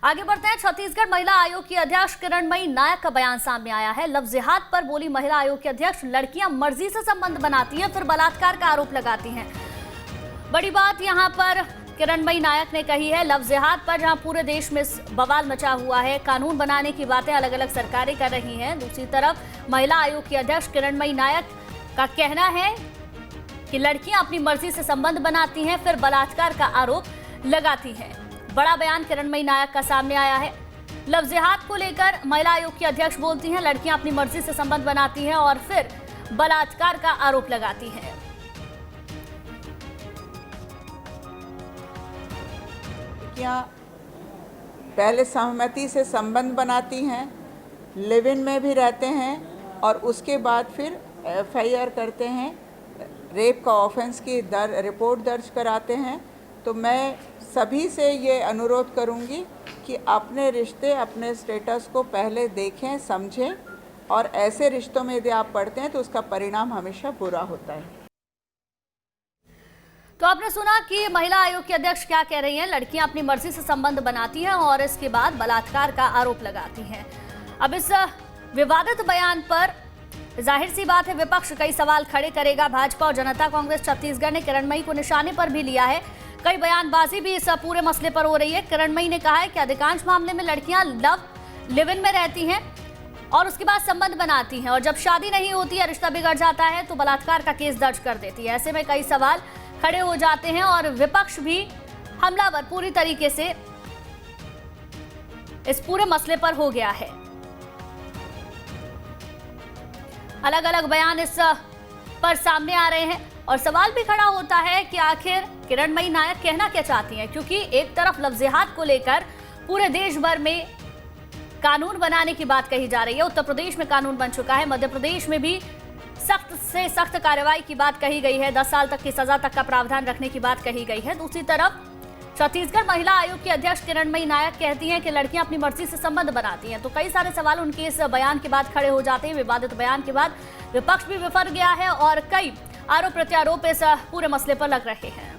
आगे बढ़ते हैं। छत्तीसगढ़ महिला आयोग की अध्यक्ष किरणमयी नायक का बयान सामने आया है। लफ्ज जिहाद पर बोली महिला आयोग की अध्यक्ष, लड़कियां मर्जी से संबंध बनाती हैं फिर बलात्कार का आरोप लगाती हैं। बड़ी बात यहां पर किरणमयी नायक ने कही है। लफ्ज जिहाद पर जहां पूरे देश में बवाल मचा हुआ है, कानून बनाने की बातें अलग अलग सरकारें कर रही हैं, दूसरी तरफ महिला आयोग की अध्यक्ष किरणमयी नायक का कहना है कि लड़कियां अपनी मर्जी से संबंध बनाती हैं फिर बलात्कार का आरोप लगाती हैं। बड़ा बयान किरणमयी नायक का सामने आया है। लफ्ज जिहाद को लेकर महिला आयोग की अध्यक्ष बोलती हैं, लड़कियां अपनी मर्जी से संबंध बनाती हैं और फिर बलात्कार का आरोप लगाती हैं। लड़कियां पहले सहमति से संबंध बनाती हैं, लिव इन में भी रहते हैं और उसके बाद फिर एफआईआर करते हैं, रेप का ऑफेंस की रिपोर्ट दर्ज कराते हैं। तो मैं सभी से ये अनुरोध करूंगी कि अपने रिश्ते, अपने स्टेटस को पहले देखें, समझें और ऐसे रिश्तों में यदि आप पड़ते हैं तो उसका परिणाम हमेशा बुरा होता है। तो आपने सुना कि महिला आयोग की अध्यक्ष क्या कह रही हैं। लड़कियां अपनी मर्जी से संबंध बनाती हैं और इसके बाद बलात्कार का आरोप लगाती हैं। अब इस विवादित बयान पर जाहिर सी बात है विपक्ष कई सवाल खड़े करेगा। भाजपा और जनता कांग्रेस छत्तीसगढ़ ने किरणमयी को निशाने पर भी लिया है। कई बयानबाजी भी इस पूरे मसले पर हो रही है। किरणमयी ने कहा है कि अधिकांश मामले में लड़कियां लिव इन में रहती हैं और उसके बाद संबंध बनाती हैं और जब शादी नहीं होती है, रिश्ता बिगड़ जाता है तो बलात्कार का केस दर्ज कर देती है। ऐसे में कई सवाल खड़े हो जाते हैं और विपक्ष भी हमलावर पूरी तरीके से इस पूरे मसले पर हो गया है। अलग अलग बयान इस पर सामने आ रहे हैं और सवाल भी खड़ा होता है कि आखिर किरणमयी नायक कहना क्या चाहती हैं, क्योंकि एक तरफ लफ्ज जिहाद को लेकर पूरे देश भर में कानून बनाने की बात कही जा रही है। उत्तर प्रदेश में कानून बन चुका है, मध्य प्रदेश में भी सख्त से सख्त कार्रवाई की बात कही गई है, 10 साल तक की सजा तक का प्रावधान रखने की बात कही गई है। दूसरी तरफ छत्तीसगढ़ महिला आयोग की अध्यक्ष किरणमयी नायक कहती हैं कि लड़कियां अपनी मर्जी से संबंध बनाती हैं। तो कई सारे सवाल उनके इस बयान के बाद खड़े हो जाते हैं। विवादित बयान के बाद विपक्ष भी विफर गया है और कई आरोप प्रत्यारोप इस पूरे मसले पर लग रहे हैं।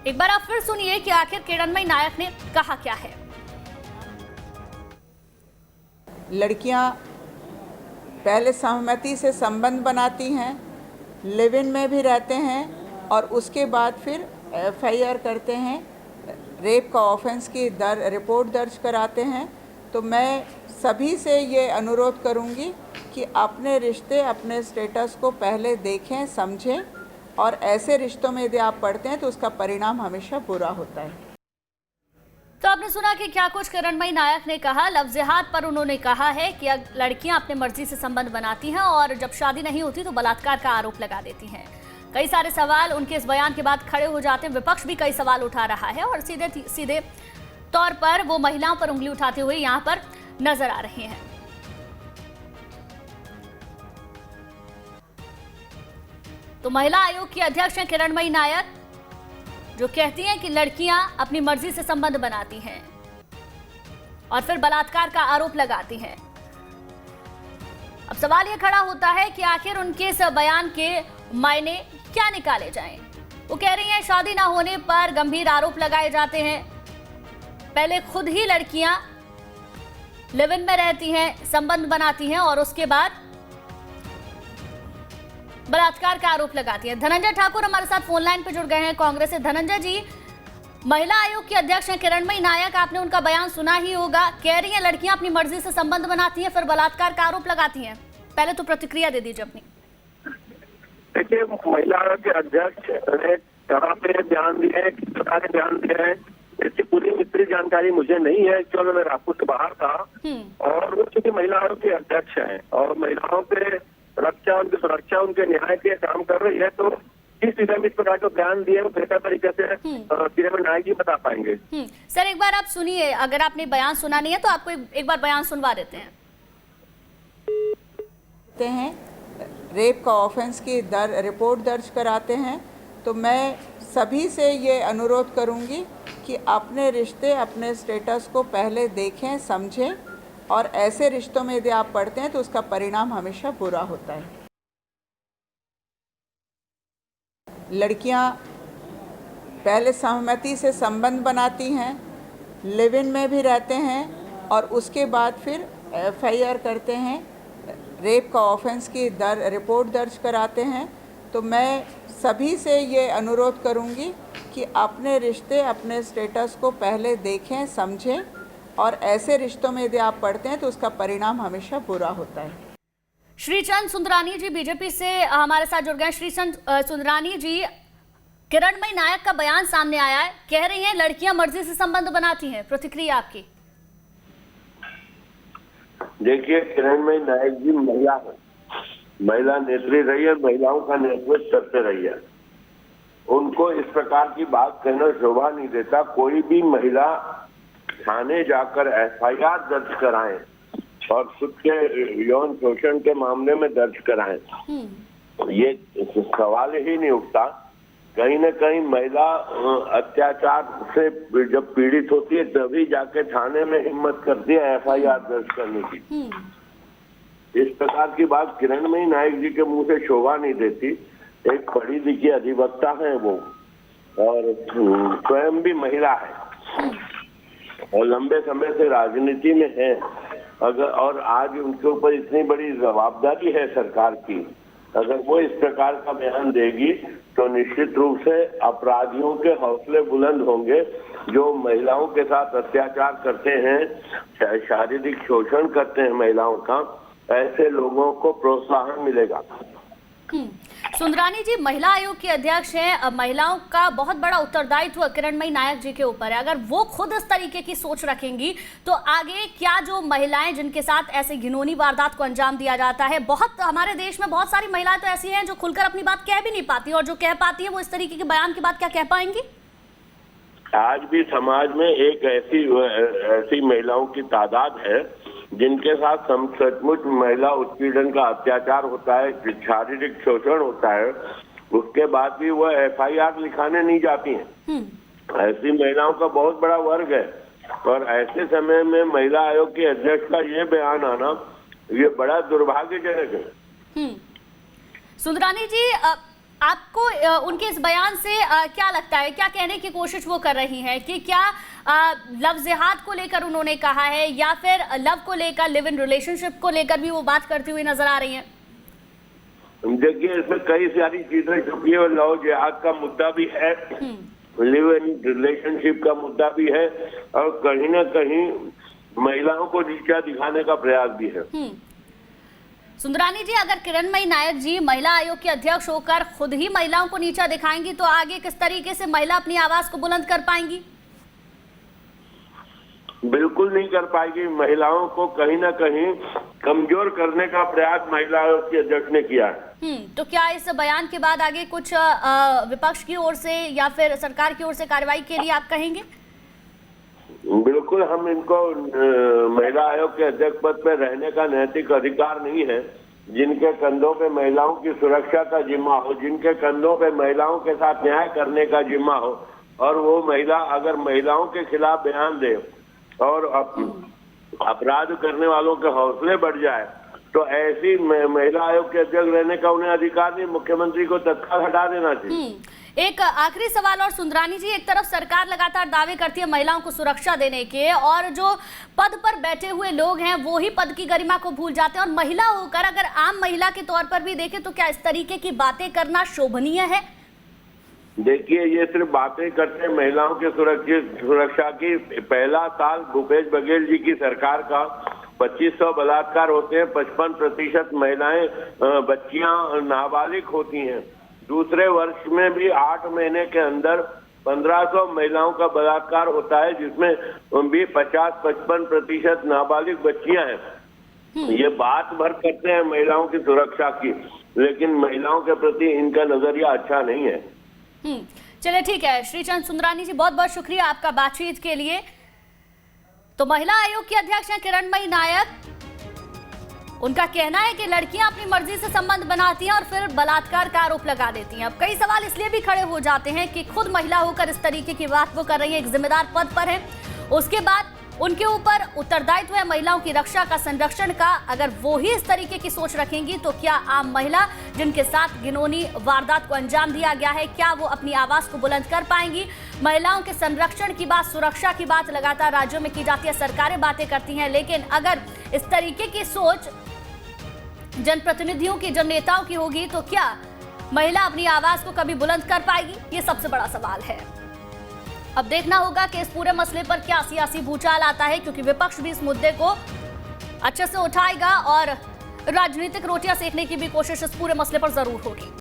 एक बार आप फिर सुनिए कि आखिर किरणमयी नायक ने कहा क्या है। लड़कियां पहले सहमति से संबंध बनाती हैं, लिव इन में भी रहते हैं और उसके बाद फिर एफआईआर करते हैं, रेप का ऑफेंस की रिपोर्ट दर्ज कराते हैं। तो मैं सभी से ये अनुरोध करूंगी कि अपने रिश्ते, अपने स्टेटस को पहले देखें, समझें और ऐसे रिश्तों में यदि आप पड़ते हैं तो उसका परिणाम हमेशा बुरा होता है। तो आपने सुना कि क्या कुछ किरणमयी नायक ने कहा। लफ्ज जिहाद पर उन्होंने कहा है कि लड़कियां अपनी मर्जी से संबंध बनाती हैं और जब शादी नहीं होती तो बलात्कार का आरोप लगा देती हैं। कई सारे सवाल उनके इस बयान के बाद खड़े हो जाते हैं। विपक्ष भी कई सवाल उठा रहा है और सीधे तौर पर वो महिलाओं पर उंगली उठाते हुए यहां पर नजर आ रहे हैं। तो महिला आयोग की अध्यक्ष हैं किरणमयी नायक, जो कहती हैं कि लड़कियां अपनी मर्जी से संबंध बनाती हैं और फिर बलात्कार का आरोप लगाती हैं। अब सवाल यह खड़ा होता है कि आखिर उनके इस बयान के मायने क्या निकाले जाएं। वो कह रही हैं शादी ना होने पर गंभीर आरोप लगाए जाते हैं। पहले खुद ही लड़कियां लिव इन में रहती हैं, संबंध बनाती हैं और उसके बाद बलात्कार का आरोप लगाती हैं। धनंजय ठाकुर हमारे साथ फोन लाइन पर जुड़ गए हैं कांग्रेस से। धनंजय जी, महिला आयोग की अध्यक्ष हैं किरणमयी नायक, आपने उनका बयान सुना ही होगा। कह रही हैं लड़कियां अपनी मर्जी से संबंध बनाती हैं फिर बलात्कार का आरोप लगाती हैं। पहले तो प्रतिक्रिया दे दीजिए अपनी। देखिए, महिला आयोग के अध्यक्ष ने कहाँ पे बयान दिए हैं, किस प्रकार के बयान दिए हैं, इसकी पूरी विस्तृत जानकारी मुझे नहीं है, क्योंकि मैं रायपुर से बाहर था। और वो चूंकि महिला आयोग के अध्यक्ष हैं और महिलाओं के रक्षा, उनकी सुरक्षा, उनके न्याय के काम कर रही है, तो किस विषय में इस प्रकार का बयान दिए वो बेहतर तरीके से किरणमयी नायक जी बता पाएंगे। सर, एक बार आप सुनिए, अगर आपने बयान सुना नहीं है तो आपको एक बार बयान सुनवा देते हैं। रेप का ऑफेंस की रिपोर्ट दर्ज कराते हैं। तो मैं सभी से ये अनुरोध करूंगी कि अपने रिश्ते, अपने स्टेटस को पहले देखें, समझें और ऐसे रिश्तों में यदि आप पड़ते हैं तो उसका परिणाम हमेशा बुरा होता है। लड़कियां पहले सहमति से संबंध बनाती हैं, लिव इन में भी रहते हैं और उसके बाद फिर एफआईआर करते हैं, रेप का ऑफेंस की रिपोर्ट दर्ज कराते हैं। तो मैं सभी से ये अनुरोध करूँगी कि अपने रिश्ते, अपने स्टेटस को पहले देखें, समझें, और ऐसे रिश्तों में यदि आप पड़ते हैं तो उसका परिणाम हमेशा बुरा होता है। श्रीचंद सुंदरानी जी बीजेपी से हमारे साथ जुड़ गए। श्रीचंद सुंदरानी जी, किरणमयी नायक का बयान सामने आया है, कह रही हैं लड़कियां मर्जी से संबंध बनाती हैं, प्रतिक्रिया आपकी? देखिए, किरणमयी नायक जी महिला है, महिला नेत्री रही है, महिलाओं का नेतृत्व करते रही है। उनको इस प्रकार की बात कहना शोभा नहीं देता। कोई भी महिला थाने जाकर एफआईआर दर्ज कराएं और खुद के यौन शोषण के मामले में दर्ज कराएं, ये सवाल ही नहीं उठता। कहीं न कहीं महिला अत्याचार से जब पीड़ित होती है तभी जाके थाने में हिम्मत करती है एफआईआर दर्ज करने की। इस प्रकार की बात किरणमयी नायक जी के मुंह से शोभा नहीं देती। एक पढ़ी लिखी अधिवक्ता है वो, और स्वयं भी महिला है और लंबे समय से राजनीति में है। अगर और आज उनके ऊपर इतनी बड़ी जवाबदारी है सरकार की, अगर वो इस प्रकार का बयान देगी तो निश्चित रूप से अपराधियों के हौसले बुलंद होंगे। जो महिलाओं के साथ अत्याचार करते हैं, शारीरिक शोषण करते हैं महिलाओं का, ऐसे लोगों को प्रोत्साहन मिलेगा। सुंदरानी जी महिला आयोग के अध्यक्ष हैं, महिलाओं का बहुत बड़ा उत्तरदायित्व किरणमयी नायक जी के ऊपर है। अगर वो खुद इस तरीके की सोच रखेंगी तो आगे क्या जो महिलाएं जिनके साथ ऐसे घिनौनी वारदात को अंजाम दिया जाता है, बहुत हमारे देश में बहुत सारी महिलाएं तो ऐसी हैं जो खुलकर अपनी बात कह भी नहीं पाती, और जो कह पाती है वो इस तरीके के बयान के बाद क्या कह पाएंगी? आज भी समाज में एक ऐसी महिलाओं की तादाद है जिनके साथ सचमुच महिला उत्पीड़न का अत्याचार होता है, शारीरिक शोषण होता है, उसके बाद भी वह एफआईआर लिखाने नहीं जाती हैं। ऐसी महिलाओं का बहुत बड़ा वर्ग है, और ऐसे समय में महिला आयोग के अध्यक्ष का ये बयान आना ये बड़ा दुर्भाग्यजनक है। सुंदरानी जी, आपको उनके इस बयान से क्या लगता है, क्या कहने की कोशिश वो कर रही हैं कि क्या लव जिहाद को लेकर उन्होंने कहा है, या फिर लव को लेकर, लिव इन रिलेशनशिप को लेकर भी वो बात करती हुई नजर आ रही हैं? देखिए, इसमें कई सारी चीजें छुपी है। लव जिहाद का मुद्दा भी है, लिव इन रिलेशनशिप का मुद्दा भी है, और कहीं ना कहीं महिलाओं को नीचा दिखाने का प्रयास भी है। सुंदरानी जी, अगर किरणमयी नायक जी महिला आयोग के अध्यक्ष होकर खुद ही महिलाओं को नीचा दिखाएंगी तो आगे किस तरीके से महिला अपनी आवाज को बुलंद कर पाएंगी? बिल्कुल नहीं कर पाएगी। महिलाओं को कहीं ना कहीं कमजोर करने का प्रयास महिला आयोग के अध्यक्ष ने किया है। तो क्या इस बयान के बाद आगे कुछ विपक्ष की ओर से या फिर सरकार की ओर से कार्रवाई के लिए आप कहेंगे? बिल्कुल, हम इनको महिला आयोग के अध्यक्ष पद पर रहने का नैतिक अधिकार नहीं है। जिनके कंधों पे महिलाओं की सुरक्षा का जिम्मा हो, जिनके कंधों पे महिलाओं के साथ न्याय करने का जिम्मा हो, और वो महिला अगर महिलाओं के खिलाफ बयान दे और अपराध करने वालों के हौसले बढ़ जाए, तो ऐसी महिला आयोग के अध्यक्ष रहने का उन्हें अधिकार नहीं। मुख्यमंत्री को तत्काल हटा देना चाहिए। एक आखिरी सवाल और सुंदरानी जी, एक तरफ सरकार लगातार दावे करती है महिलाओं को सुरक्षा देने के, और जो पद पर बैठे हुए लोग हैं वो ही पद की गरिमा को भूल जाते हैं, और महिला होकर अगर आम महिला के तौर पर भी देखें तो क्या इस तरीके की बातें करना शोभनीय है? देखिए, ये सिर्फ बातें करते हैं महिलाओं के सुरक्षा की। पहला साल भूपेश बघेल जी की सरकार का 2500 बलात्कार होते हैं, 55% महिलाएं बच्चियां नाबालिग होती हैं। दूसरे वर्ष में भी 8 महीने के अंदर 1500 महिलाओं का बलात्कार होता है, जिसमें भी 50-55% नाबालिग बच्चियां हैं। ये बात भर करते हैं महिलाओं की सुरक्षा की, लेकिन महिलाओं के प्रति इनका नजरिया अच्छा नहीं है। चलिए, ठीक है। श्रीचंद सुंदरानी जी, बहुत बहुत शुक्रिया आपका बातचीत के लिए। तो महिला आयोग की अध्यक्ष हैं किरणमयी नायक। उनका कहना है कि लड़कियां अपनी मर्जी से संबंध बनाती हैं और फिर बलात्कार का आरोप लगा देती हैं। अब कई सवाल इसलिए भी खड़े हो जाते हैं कि खुद महिला होकर इस तरीके की बात वो कर रही है, एक जिम्मेदार पद पर है। उसके बाद उनके ऊपर उत्तरदायित्व है महिलाओं की रक्षा का, संरक्षण का। अगर वो ही इस तरीके की सोच रखेंगी तो क्या आम महिला जिनके साथ घिनौनी वारदात को अंजाम दिया गया है, क्या वो अपनी आवाज को बुलंद कर पाएंगी? महिलाओं के संरक्षण की बात, सुरक्षा की बात लगातार राज्यों में की जाती है, सरकारें बातें करती हैं, लेकिन अगर इस तरीके की सोच जनप्रतिनिधियों की, जन नेताओं की होगी तो क्या महिला अपनी आवाज को कभी बुलंद कर पाएगी? ये सबसे बड़ा सवाल है। अब देखना होगा कि इस पूरे मसले पर क्या सियासी भूचाल आता है, क्योंकि विपक्ष भी इस मुद्दे को अच्छे से उठाएगा और राजनीतिक रोटियां सेकने की भी कोशिश इस पूरे मसले पर जरूर होगी।